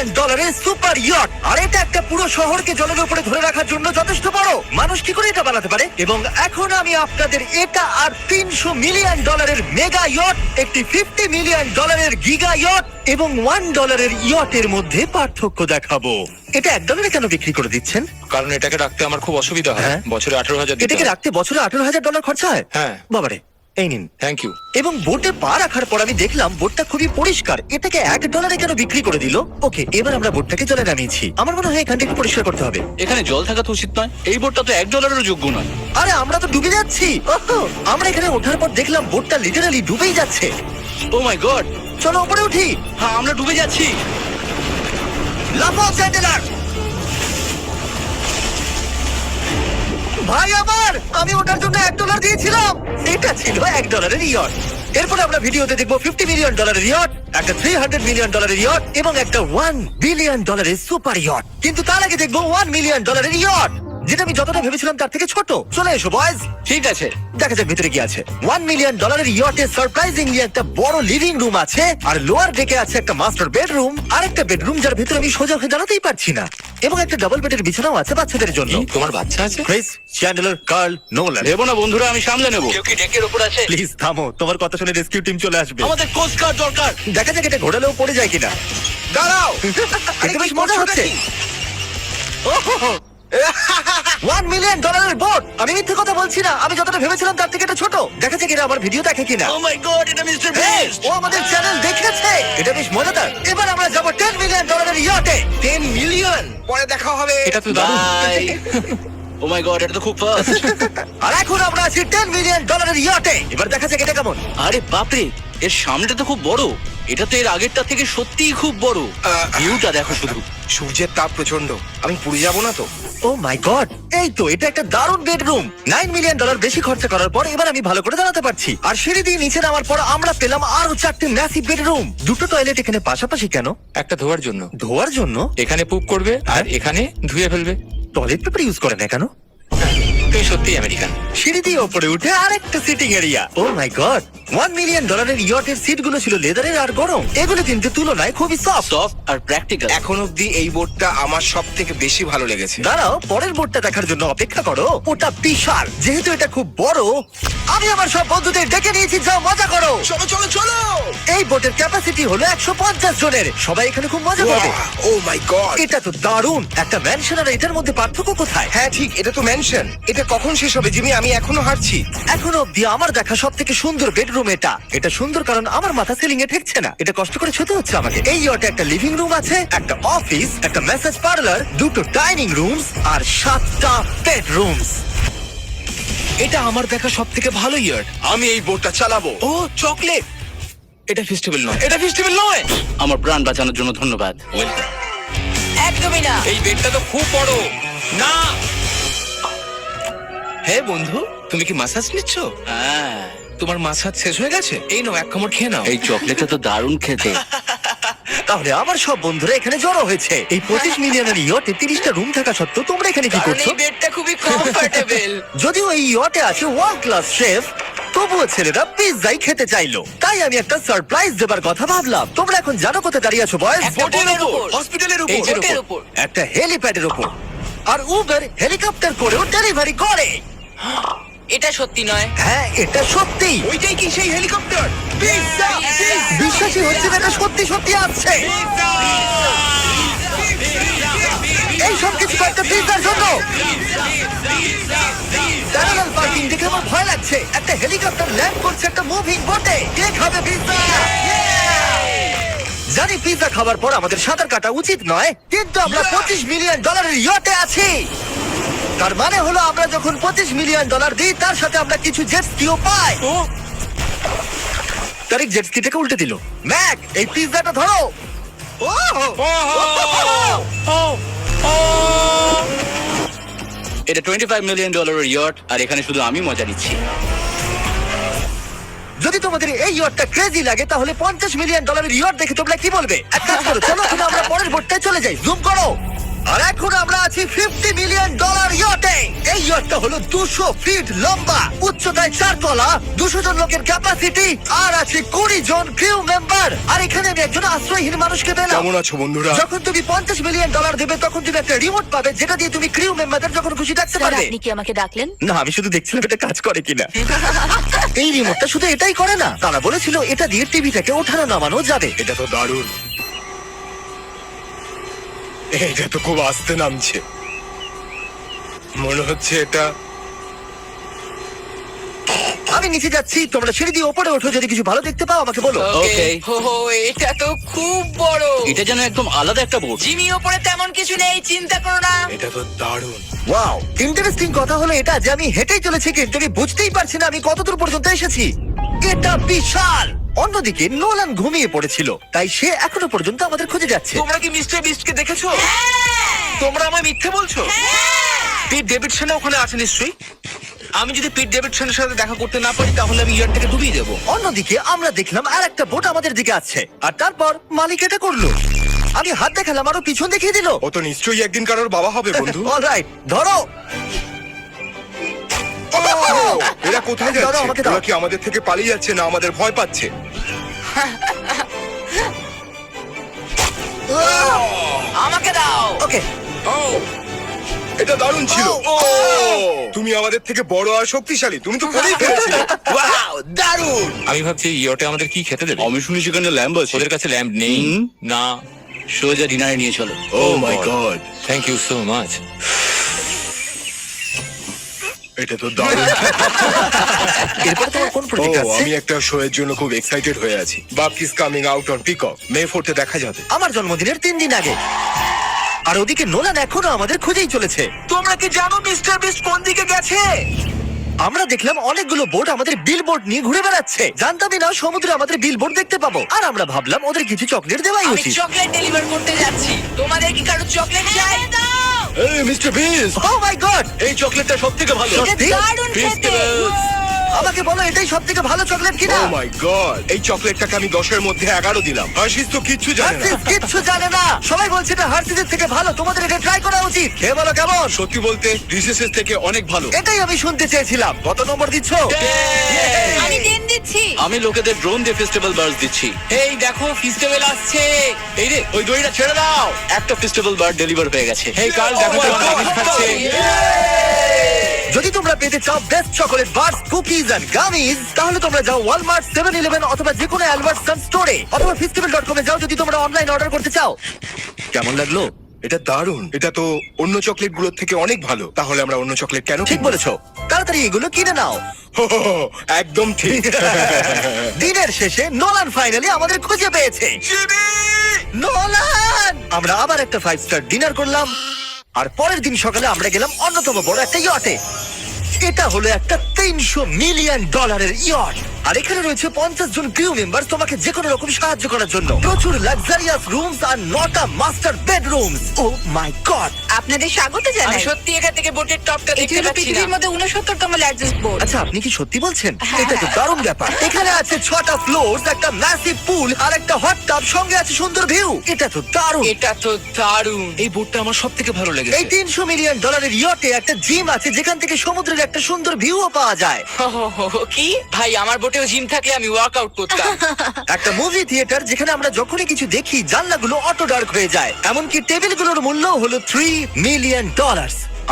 Million ডলারের super yacht, আর এটা একটা পুরো শহরকে জলের উপরে ধরে রাখার জন্য যথেষ্ট বড়। মানুষ কি করে এটা বানাতে পারে? এবং এখন আমি আপনাদের এটা আর 300 মিলিয়ন ডলারের মেগা ইয়ট, একটি 50 মিলিয়ন ডলারের গিগা ইয়ট এবং $1 ইয়টের মধ্যে পার্থক্য দেখাবো। এটা $1 কেন বিক্রি করে দিচ্ছেন? কারণ এটাকে রাখতে আমার খুব অসুবিধা হয়। হ্যাঁ। বছরে 18,000 দিতে এটাকে হয়। রাখতে বছরে $18,000 খরচা হয়? হ্যাঁ। বাবারে, এই নিন। Thank you. এবং বোটে পা রাখার পর আমি দেখলাম বোটটা খুবই পরিষ্কার। এটাকে $1 কেন বিক্রি করে দিল? ওকে, এবার আমরা বোটটাকে জলে নামিয়েছি। আমার মনে হয় এখানটা একটু পরিষ্কার করতে হবে। এখানে জল থাকা তো উচিত নয়। এই বোটটা তো $1 যোগ্য নয়। আরে আমরা তো ডুবে যাচ্ছি। ওহো, আমরা এখানে ওঠার পর দেখলাম বোটটা লিটারালি ডুবেই যাচ্ছে। ও মাই গড, চলো উপরে উঠি। হ্যাঁ আমরা ডুবে যাচ্ছি। লাফাও চ্যান্ডেলার। ভাই আমার, আমি ওটার জন্য $1 দিয়েছিলাম। এটা ছিল $1 ইয়ট। এরপর আমরা ভিডিওতে দেখবো $50 মিলিয়ন ইয়ট, একটা $300 মিলিয়ন ইয়ট এবং একটা $1 বিলিয়ন সুপার ইয়ট। কিন্তু তার আগে দেখবো $1 মিলিয়ন ইয়ট, যেটা আমি যতটা ভেবেছিলাম তার থেকে ছোট। চলে এসো বয়েজ, ঠিক আছে, দেখা যাক ভিতরে কি আছে। $1 মিলিয়ন ইয়টে সারপ্রাইজিংলি একটা বড় লিভিং রুম আছে, আর লোয়ার ডেকে আছে একটা মাস্টার বেডরুম, আর একটা বেডরুম যার ভিতরে আমি সোজা হয়ে দাঁড়াতেই পারছি না, এবং একটা ডাবল বেডের বিছানাও আছে বাচ্চাদের জন্য। তোমার বাচ্চা আছে? Chris, Chandler, Carl, Nolan. দেবো না বন্ধুরা, আমি সামলে নেবো। কেউ কি ডেকের উপর আছে? প্লিজ থামো, তোমার কথা শুনে রেস্কিউ টিম চলে আসবে। আমাদের কোস্ট গার্ড দরকার। দেখা যাক এটা ঘোরালেও পড়ে যায় কিনা। দাঁড়াও। এটা বেশ মজা হচ্ছে। $1 মিলিয়ন বোট। আমি মিথ্যে কথা বলছি না, আমি যতটা ভেবেছিলাম তার থেকে এটা ছোট। দেখা যাক এটা আমার ভিডিও দেখে কিনা। ও মাই গড, এটা মিস্টার Hey, বিস্ট। ও আমাদের চ্যানেল দেখেছে। এটা বেশ মজাদার। এবার আমরা যাব $10 মিলিয়ন ইয়টে। 10 মিলিয়ন পরে দেখা হবে। এটা তো দারুণ। বাই। ও মাই গড, এটা তো খুব ফাস্ট। আর এখন আমরা আছি $10 মিলিয়ন ইয়টে। এবার দেখা যাক এটা কেমন। আরে বাপরে, এর সামনেটা তো খুব বড়। এটা তো এর আগেরটা থেকে সত্যিই খুব বড়। ভিউটা দেখো শুধু। সূর্যের তাপ প্রচন্ড, আমি পুড়ে যাবো না তো? ও মাই গড, এই তো এটা একটা দারুণ বেডরুম। $9 মিলিয়ন বেশি খরচা করার পর এবার আমি ভালো করে দাঁড়াতে পারছি। আর সিঁড়ি দিয়ে নিচে নামার পর আমরা পেলাম আরো 4টে ম্যাসিভ বেডরুম। দুটো টয়লেট এখানে পাশাপাশি কেন? একটা ধোয়ার জন্য। ধোয়ার জন্য? এখানে পুপ করবে আর এখানে ধুয়ে ফেলবে। টয়লেট পেপার ইউজ করে না কেন? তুই সত্যি আমেরিকান। সিঁড়ি দিয়ে ওপরে উঠে আরেকটা sitting area. O my god, $1 million ইয়টের সিটগুলো ছিল লেদারের আর গরম। এগুলো কিন্তু তুলনায় খুবই সফট। সফট আর প্র্যাকটিক্যাল। এখন অব্দি এই বোর্ডটা আমার সব থেকে বেশি ভালো লেগেছে। দাঁড়াও, পরের বোর্ডটা দেখার জন্য অপেক্ষা করো। ওটা বিশাল। যেহেতু এটা খুব বড়, আমি আমার সব বন্ধুদের ডেকে নিয়েছি, যাও মজা করো। চলো চলো চলো। এই বোটের ক্যাপাসিটি হলো 150 জনের। সবাই এখানে খুব মজা করবে। ও মাই গড। এটা তো দারুণ। একটা ম্যানশন আর এটার মধ্যে পার্থক্য কোথায়? হ্যাঁ ঠিক, এটা তো মেনশন। এটা কখন শেষ হবে জিমি? আমি এখনো হাঁটছি। এখনো অব্দি আমার দেখা সব থেকে সুন্দর বেডরুম এটা। এটা সুন্দর কারণ আমার মাথা সিলিং এ ঠেকছে না। এটা কষ্ট করে ছুতে হচ্ছে আমাকে। এই ইয়টে একটা লিভিং রুম আছে, একটা অফিস, একটা ম্যাসাজ পার্লার, দুটো ডাইনিং রুমস আর 7টা বেডরুমস। এটা আমার দেখা সব থেকে ভালো ইয়ার। আমি এই বোটটা চালাবো। ও চকলেট। এটা ফেস্টিভ্যাল নয়, এটা ফেস্টিভ্যাল নয়। আমার প্রাণ বাঁচানোর জন্য ধন্যবাদ। একদমই না। এই বেডটা তো খুব বড়। না। হ্যাঁ বন্ধু, তুমি কি মাসাজ নিচ্ছ? হ্যাঁ, তোমার মাসাজ শেষ হয়ে গেছে? এই নাও, এক কামড় খেয়ে নাও। এই চকলেটটা তো দারুণ খেতে। তাহলে আমার সব বন্ধুরা এখানে জড়ো হয়েছে। এই 25 মিলিয়নের ইয়টে 30টা রুম থাকা সত্ত্বেও তোমরা এখানে কি কারণ করছো? এই বেডটা খুবই কমফোর্টেবল। যদিও এই ইয়টে আছে ওয়ার্ল্ড ক্লাস শেফ, তবুও ছেলেরা পিৎজাই খেতে চাইলো। তাই আমি একটা সারপ্রাইজ দেবার কথা ভাবলাম। তোমরা এখন জানো কোথায় দাঁড়িয়ে আছো বয়েজ? একটা বোটের উপর। হসপিটালের এই উপর। বোটের উপর। একটা হেলিপ্যাডের উপর। আর উবের হেলিকপ্টার করেও ডেলিভারি করে। এটা সত্যি নয়। হ্যাঁ, এটা সত্যি। ওইটাই কি সেই হেলিকপ্টার? পিৎজা! বিশ্বাসই হচ্ছে না, এটা সত্যি সত্যি আসছে। এই সব কিছু একটা পিৎজার জন্য। প্যারালাল পার্কিং দেখে আমার ভয় লাগছে। একটা হেলিকপ্টার ল্যান্ড করছে একটা মুভিং বোটে। কে খাবে পিৎজা? জানি পিৎজা খাবার পর আমাদের সাঁতার কাটা উচিত নয়, কিন্তু আমরা $25 মিলিয়ন ইয়টে আছি। তার মানে হলো আমরা যখন $25 মিলিয়ন দিই, তার সাথে আমরা কিছু জেট স্কিও পাই। তারিক জেট স্কিটাকে উল্টে দিল। ম্যাক, এই পিৎজাটা ধরো। এটা $25 মিলিয়ন ইয়ট, আর এখানে শুধু আমি মজা নিচ্ছি। যদি তোমাদের এই ইয়টটা ক্রেজি লাগে, তাহলে $50 মিলিয়ন ইয়ট দেখে তোমরা কি বলবে? এক কাজ করো, চলো এখন আমরা পরের বোটটায় চলে যাই। জুম করো। আর এখন আমরা আছি $50 মিলিয়ন ইয়টে। এই ইয়টটা হলো 200 ফিট লম্বা, উচ্চতায় 4 তলা, 200 জন লোকের ক্যাপাসিটি, আর আছে 20 জন ক্রিউ মেম্বার। আর এখানে আমি একজন আশ্রয়হীন মানুষকে পেলাম। কেমন আছো বন্ধুরা? যখন তুমি $50 মিলিয়ন দেবে তখন তুমি একটা রিমোট পাবে, যেটা দিয়ে তুমি ক্রিউ মেম্বারদের যখন খুশি ডাকতে স্যার পারবে। আপনি কি আমাকে ডাকলেন? না, আমি শুধু দেখছিলাম এটা কাজ করে কিনা। এই রিমোটটা শুধু এটাই করে না, তারা বলেছিল এটা দিয়ে টিভিটাকে ওঠানো নামানো যাবে। এটা তো দারুণ। এটা তো খুব আস্তে নামছে, মনে হচ্ছে এটা। আমি নিচে যাচ্ছি, তোমরা সিঁড়ি দিয়ে ওপরে ওঠো, যদি কিছু ভালো দেখতে পাও আমাকে বলো। ওকে। ও এটা তো খুব বড়। এটা যেন একদম আলাদা একটা বোট। জিমি ওপরে তেমন কিছু নেই, চিন্তা করো না। এটা তো দারুণ। ওয়াও, ইন্টারেস্টিং কথা হলো এটা যে আমি হেঁটেই চলেছি, কিন্তু আমি বুঝতেই পারছি না আমি কতদূর পর্যন্ত এসেছি। এটা বিশাল। অন্যদিকে নোলান ঘুমিয়ে পড়েছিল, তাই সে এখনো পর্যন্ত আমাদের খুঁজে যাচ্ছে। তোমরা কি মিস্টার বিস্টকে দেখেছো? তোমরা আমায় মিথ্যে বলছো? পিট ডেভিডসন ওখানে আছে নিশ্চয়ই। আমি যদি পিট ডেভিডসনের সাথে দেখা করতে না পারি তাহলে আমি ইয়ারটাকে ডুবিয়ে দেবো। অন্যদিকে আমরা দেখলাম আর একটা বোট আমাদের দিকে আসছে, আর তারপর মালিক এটা করলো। আমি হাত দেখালাম, আরো পিছন দেখিয়ে দিল। ও তো নিশ্চয়ই একদিন কারোর বাবা হবে বন্ধু। অলরাইট, ধরো। এরা কোথায় দাও, যাচ্ছে? আমাকে দাও। ওরা কি আমাদের থেকে পালিয়ে যাচ্ছে না আমাদের ভয় পাচ্ছে? আমাকে দাও। ওকে, এটা দারুণ ছিল। ও! তুমি আমাদের থেকে বড় আর শক্তিশালী, তুমি তো করেই ফেলেছিলে। ওয়াও, দারুণ। আমি ভাবছি ইয়টে আমাদের কি খেতে দেবে। আমি শুনি সেখানে ল্যাম্ব আছে। ওদের কাছে ল্যাম্প নেই। না। সোজা ডিনারে নিয়ে চলো। Oh my God, thank you so much. এটা তো দারুণ। এরপর তোমার কোন ও, প্রজেক্ট আছে? আমি একটা শো এর জন্য খুব এক্সাইটেড হয়ে আছি। Bupkis coming out on Peacock, May 4 দেখা যাবে। আমার জন্মদিনের 3 দিন আগে। আর ওদিকে নোলান এখনো আমাদের খুঁজেই চলেছে। তোমরা কি জানো মিস্টার বিস্ট কোন দিকে গেছে? আমরা দেখলাম অনেকগুলো বোট আমাদের বিলবোর্ড নিয়ে ঘুরে বেড়াচ্ছে। জানতামই না সমুদ্রে আমাদের বিলবোর্ড দেখতে পাবো। আর আমরা ভাবলাম ওদের কিছু চকলেট দেওয়াই আমি উচিত। চকলেট ডেলিভার করতে যাচ্ছি। তোমাদের কি কারো চকলেট চাই? এই mister beast, O my god, এই চকলেটটা সবথেকে ভালো। এটা সত্যি? দারুণ খেতে। আমাকে বলো এটাই সবথেকে ভালো চকলেট কিনা। ও মাই গড, এই চকলেটটাকে আমি 10 এর মধ্যে 11 দিলাম। হার্শিস তো কিচ্ছু জানে না। হার্সিস কিচ্ছু জানে না। সবাই বলছে এটা হার্সিসের থেকে ভালো, তোমাদের এটা ট্রাই করা উচিত। খেয়ে বলো কেমন। সত্যি বলতে রিসেসের থেকে অনেক ভালো। এটাই আমি শুনতে চেয়েছিলাম। কত নম্বর দিচ্ছ? আমি 10 দিচ্ছি। আমি লোকেদের ড্রোন দিয়ে ফেস্টিভ্যাল বার্স দিচ্ছি। এই দেখো ফেস্টিভ্যাল আসছে। এই রে, ওই দড়িটা ছেড়ে দাও। একটা ফেস্টিভ্যাল বার ডেলিভার হয়ে গেছে। হেই কাল, দেখো Oh my তোমার God! নামিজ খাচ্ছে। যদি তোমরা পেতে চাও best chocolate bars, cookies and gummies, তাহলে তোমরা যাও ওয়ালমার্ট, 7-Eleven অথবা যে কোনো অ্যালবার্টসন স্টোরে, অথবা festival.com এ যাও যদি তোমরা অনলাইন অর্ডার করতে চাও। কেমন লাগলো? এটা দারুণ। এটা তো অন্য চকলেট গুলোর থেকে অনেক ভালো। তাহলে আমরা অন্য চকলেট কেন ঠিক কিনবো? বলেছো, তাড়াতাড়ি এগুলো কিনে নাও। হো, হো, হো, একদম ঠিক। দিনের শেষে নোলান ফাইনালি আমাদের খুঁজে পেয়েছে। নোলান! আমরা আবার একটা 5 স্টার ডিনার করলাম, আর পরের দিন সকালে আমরা গেলাম অন্যতম বড় একটা ইয়টে। এটা হলো একটা $300 মিলিয়ন ইয়ট, আর এখানে রয়েছে 50 জন ক্রিউ মেম্বার তোমাকে যে কোনো রকম সাহায্য করার জন্য। প্রচুর luxurious rooms R 9টা master bedrooms. O my god! আপনাদের স্বাগত আমি জানাই। সত্যি এখান থেকে বোটের টপটা এটি দেখতে হলো পাচ্ছি না। পৃথিবীর মধ্যে 69তম লার্জেস্ট বোট। আচ্ছা, আপনি কি সত্যি বলছেন? হ্যাঁ। এটা তো দারুণ ব্যাপার। এখানে আছে 6টা ফ্লোর, একটা ম্যাসিভ পুল আর একটা হট টাব, সঙ্গে আছে সুন্দর ভিউ। এটা তো দারুণ। এটা তো দারুণ। এই বোটটা আমার সব থেকে ভালো এই লেগেছে। $300 মিলিয়ন ইয়টে একটা জিম আছে, যেখান থেকে সমুদ্রের একটা সুন্দর ভিউও পাওয়া যায়। কি ভাই, আমার বোটেও জিম থাকলে আমি ওয়ার্কআউট করতাম। একটা মুভি থিয়েটার, যেখানে আমরা যখনই কিছু দেখি জানলাগুলো অটো ডার্ক হয়ে যায়। এমনকি টেবিলগুলোর মূল্য হলো $3 মিলিয়ন।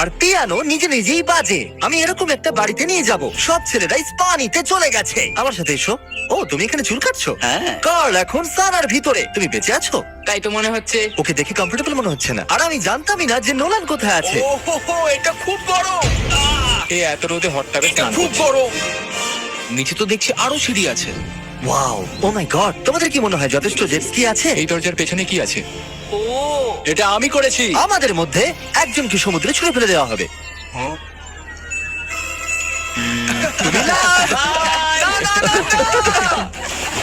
আর পিয়ানো নিজে নিজেই বাজে। আমি এরকম একটা বাড়িতে নিয়ে যাব। সব ছেলেরাই স্পা নিতে চলে গেছে। আমার সাথে এসো। ও, তুমি এখানে চুল কাটছো? হ্যাঁ। কার্ল এখন সানার ভিতরে। তুমি বেঁচে আছো? তাই তো মনে হচ্ছে। ওকে দেখে কমফোর্টেবল মনে হচ্ছে না। আর আমি জানতামই না যে নোলান কোথায় আছে। ও হো হো, এটা খুব বড়। এই এত রোদে হট টাবে স্নান খুব করছে। বড়। নিচে তো দেখছি আরো সিঁড়ি আছে। Wow, O my god! তোমাদের কি মনে হয় যথেষ্ট জেট স্কি আছে? এই দরজার পেছনে কি আছে? ও এটা আমি করেছি। আমাদের মধ্যে একজনকে সমুদ্রে ছুঁড়ে ফেলে দেওয়া হবে।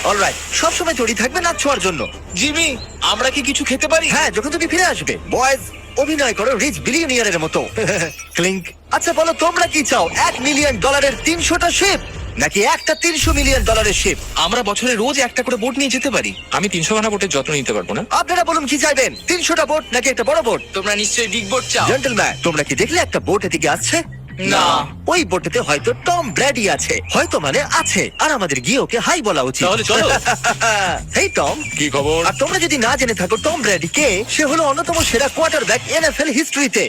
অলরাইট, সবসময় তৈরি থাকবে নাচ ছোঁয়ার জন্য। জিমি, আমরা কি কিছু খেতে পারি? হ্যাঁ, যখন তুমি ফিরে আসবে। বয়েজ, অভিনয় করো রিচ বিলিয়নিয়ারের মতো। ক্লিংক। আচ্ছা বলো, তোমরা কি চাও? $1 মিলিয়ন 300টা শিপ, নাকি একটা $300 মিলিয়ন শিপ? আমরা বছরে রোজ একটা করে বোট নিয়ে যেতে পারি। আমি 300 খানা বোটের যত্ন নিতে পারবো না। আপনারা বলুন কি চাইবেন, 300টা বোট নাকি একটা বড় বোট? তোমরা নিশ্চয়ই বিগ বোট চাও। জেন্টলম্যান, তোমরা কি দেখলে একটা বোট এদিকে আসছে? না। ওই বোটেতে হয়তো টম ব্র্যাডি আছে, হয়তো মানে আছে, আর আমাদের গিয়ে ওকে হাই বলা উচিত। তাহলে চলো। হেই টম। কি খবর? আর তোমরা যদি না জেনে থাকো টম ব্র্যাডি কে, সে হলো অন্যতম সেরা কোয়ার্টারব্যাক NFL হিস্ট্রিতে।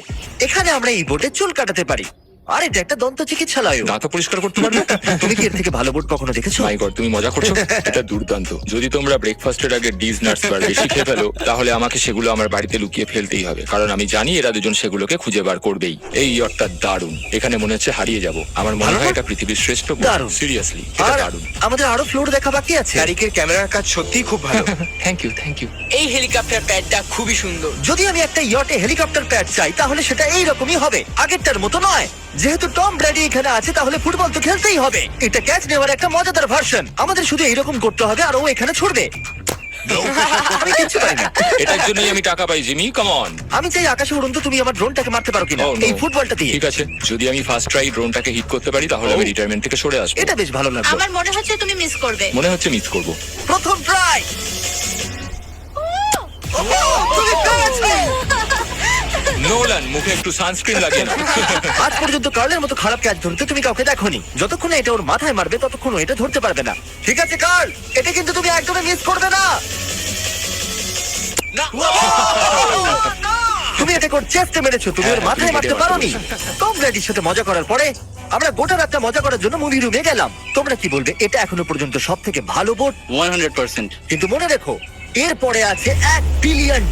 এখানে আমরা এই বোটে চুল কাটাতে পারি। আর এটা একটা দন্ত চিকিৎসালয়। দাঁত পরিষ্কার করতে পারবো? তুমি কি এর থেকে ভালো বোট কখনো দেখেছো? মাই গড, তুমি মজা করছো? এটা দুর্দান্ত। যদি তোমরা ব্রেকফাস্টের আগে ডিজ নাটস বার বেশি খেয়ে ফেলো, তাহলে আমাকে সেগুলো আমার বাড়িতে লুকিয়ে ফেলতেই হবে, কারণ আমি জানি এরা দুজন সেগুলোকে খুঁজে বার করবেই। এই ইয়টটা দারুণ। এখানে মনে হচ্ছে হারিয়ে যাব। আমার মনে ভালো হয় না? এটা পৃথিবীর শ্রেষ্ঠ দারুণ। সিরিয়াসলি, এটা আর দারুণ। আমাদের আরো ফ্লোর দেখা বাকি আছে। এরিকের ক্যামেরার কাজ সত্যিই খুব ভালো। Thank you, thank you. এই হেলিকপ্টার প্যাডটা খুবই সুন্দর। যদি আমি একটা ইয়টে হেলিকপ্টার প্যাড চাই, তাহলে সেটা এইরকমই হবে, আগেরটার মতো নয়। যেহেতু টম ব্র্যাডি এখানে আছে, তাহলে ফুটবল তো খেলতেই হবে। এটা ক্যাচ নেওয়ার একটা মজাদার ভার্সন। আমাদের শুধু এইরকম করতে হবে আর ও এখানে ছুটবে। আমি কিচ্ছু পারি না। এটার জন্যই আমি টাকা পাই, জিমি, কাম অন। আমি চাই আকাশে উড়ন্ত, তুমি আমার ড্রোনটাকে মারতে পারো কিনা Oh, no. এই ফুটবলটা দিয়ে। ঠিক আছে, যদি আমি ফার্স্ট ট্রাই ড্রোনটাকে হিট করতে পারি, তাহলে আমি রিটায়ারমেন্ট থেকে সরে আসবো। এটা বেশ ভালো লাগলো। আমার মনে হচ্ছে তুমি মিস করবে। মনে হচ্ছে মিস করবো। প্রথম ট্রাই। তুমি পেরেছো! নোলান, মুখে একটু সানস্ক্রিন লাগে না? আজ পর্যন্ত কার্লের মতো খারাপ ক্যাচ ধরতে তুমি কাউকে দেখোনি। যতক্ষণ না এটা ওর মাথায় মারবে, ততক্ষণ ও এটা ধরতে পারবে না। ঠিক আছে কার্ল, এটা কিন্তু তুমি একদমই মিস করবে না। তুমি এটা কোর চেস্টে মেরেছো, তুমি ওর হ্যাঁ, মাথায় তুমি মারতে কেটে পারোনি। মারতে টম ব্র্যাডির সাথে মজা করার পরে আমরা গোটা রাতটা মজা করার জন্য মুভি রুমে গেলাম। তোমরা কি বলবে, এটা এখনো পর্যন্ত সব থেকে ভালো বোট? 100%। কিন্তু মনে রেখো, এরপরে আছে $1 বিলিয়ন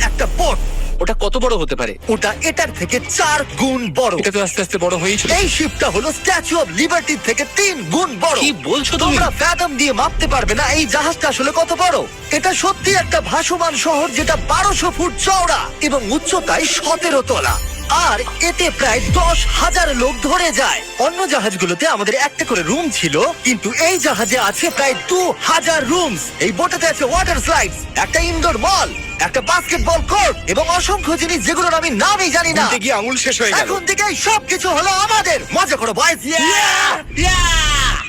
একটা বোট। ওটা কত বড় হতে পারে? ওটা এটার থেকে 4 গুণ বড়। এটা তো আস্তে আস্তে বড় হয়েই চলেছে। এই শিপটা হলো স্ট্যাচু অফ লিবার্টি থেকে 3 গুণ বড়। কি বলছো তুমি? তোমরা ফ্যাথম দিয়ে মাপতে পারবে না এই জাহাজটা আসলে কত বড়। এটা সত্যি একটা ভাসমান শহর, যেটা 1200 ফুট চওড়া এবং উচ্চতায় 17 তলা। আর এতে প্রায় 10,000 লোক ধরে যায়। অন্য জাহাজগুলোতে আমাদের একটা করে রুম ছিল, কিন্তু এই জাহাজে আছে প্রায় 2000 রুমস। এই বোটেতে আছে ওয়াটার স্লাইডস, একটা ইনডোর মল, একটা বাস্কেটবল কোর্ট এবং অসংখ্য জিনিস যেগুলোর আমি নামই জানি না। উল্টে গিয়ে আঙুল শেষ হয়ে গেল। এখন থেকে সবকিছু হলো আমাদের। মজা করো বয়স।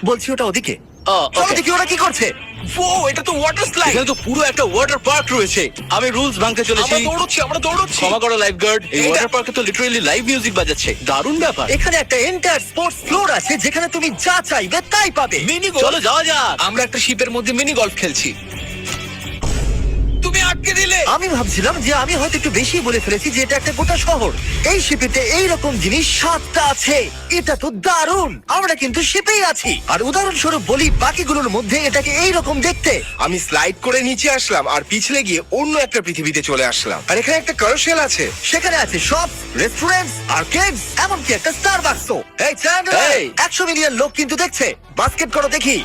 বলছি ওটা ওদিকে। চলো দেখি ওরা কি করছে। ও, এটা তো ওয়াটার স্লাইড। এখানে তো পুরো একটা ওয়াটার পার্ক রয়েছে। আমি রুলস ভাঙতে চলেছি। আমরা দৌড়চ্ছি। ক্ষমা করো লাইফ গার্ড। এই এটা- ওয়াটার পার্কে তো লিটারালি লাইভ মিউজিক বাজাচ্ছে। দারুণ ব্যাপার। এখানে একটা এন্টায়ার স্পোর্টস ফ্লোর আছে, যেখানে তুমি যা চাইবে তাই পাবে। মিনি চলো যাওয়া যাক। আমরা একটা শিপের মধ্যে মিনি গলফ খেলছি। তুমি আটকে দিলে। আমি ভাবছিলাম যে আমি হয়তো একটু বেশি বলে ফেলেছি, যে এটা একটা গোটা শহর। এই শিপেতে এইরকম জিনিস 7টা আছে। এটা তো দারুণ। আমরা কিন্তু শিপেই আছি। আর উদাহরণস্বরূপ বলি, বাকিগুলোর মধ্যে এটাকে এইরকম দেখতে। আমি স্লাইড করে নিচে আসলাম আর পিছলে গিয়ে অন্য একটা পৃথিবীতে চলে আসলাম। আর এখানে একটা কারোসেল আছে। সেখানে আছে শপ, রেস্টুরেন্টস, আর্কেডস, এমনকি একটা স্টারবাকসও। এই চ্যান্ডলার, এই। 100 মিলিয়ন লোক কিন্তু দেখছে। বাস্কেট করো দেখি।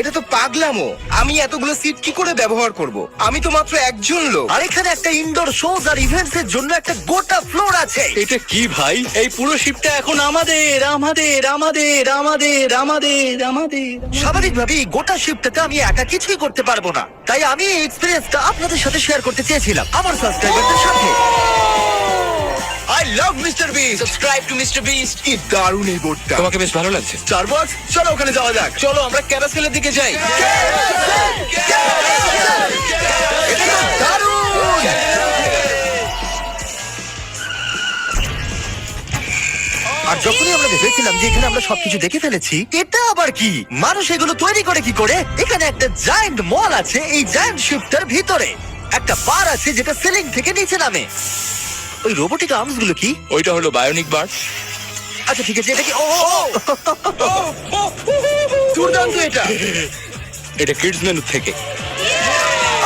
এটা তো পাগলামো। আমি এতগুলো সিট কি করে ব্যবহার করব? আমি তো মাত্র একজন লোক। আর এখানে একটা ইনডোর শোজ আর ইভেন্টস এর জন্য একটা গোটা ফ্লোর আছে। এটা কি ভাই? এই পুরো শিপটা এখন আমাদের আমাদের আমাদের আমাদের আমাদের আমাদের। স্বাভাবিকভাবেই গোটা শিপটাতে আমি একা কিছুই করতে পারবো না, তাই আমি এই এক্সপেরিয়েন্সটা আপনাদের সাথে শেয়ার করতে চেয়েছিলাম, আমার সাবস্ক্রাইবারদের সাথে। I love mister beast. Subscribe to mister beast. কি দারুণ এই বোটটা। তোমাকে বেশ ভালো লাগছে। স্টারবাকস, চলো ওখানে যাওয়া যাক। চলো আমরা ক্যারাসেলের দিকে যাই। আর যখনই আমরা ভেবেছিলাম যে এখানে আমরা সবকিছু দেখে ফেলেছি, এটা আবার কি? মানুষ এগুলো তৈরি করে কি করে? এখানে একটা জায়ান্ট মল আছে এই জায়ান্ট শিপটার ভিতরে। একটা বার আছে যেটা সিলিং থেকে নিচে নামে। ওই রোবোটিক আর্মস গুলো কি? ওইটা হলো বায়োনিক বার্ড। আচ্ছা ঠিক আছে, এটা কি? ও দুর্দান্ত এটা। এটা কিডস মেনু থেকে।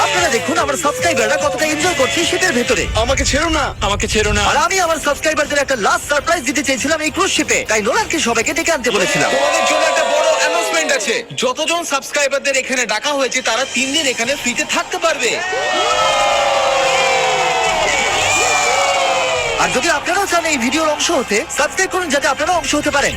আপনারা দেখুন আমার সাবস্ক্রাইবাররা কতটা এনজয় করছে শীতের ভেতরে। আমাকে ছেড়ো না। আমাকে ছেড়ো না। আর আমি আমার সাবস্ক্রাইবারদের একটা লাস্ট সারপ্রাইজ দিতে চেয়েছিলাম এই ক্রুজ শিপে, তাই নোলানকে সবাইকে ডেকে আনতে বলেছিলাম। তোমাদের জন্য একটা বড় অ্যানাউন্সমেন্ট আছে। যতজন সাবস্ক্রাইবারদের এখানে ডাকা হয়েছে, তারা 3 দিন এখানে ফ্রিতে থাকতে পারবে। আর যদি আপনারাও চান এই ভিডিওর অংশ হতে, সাবস্ক্রাইব করুন যাতে আপনারাও অংশ হতে পারেন।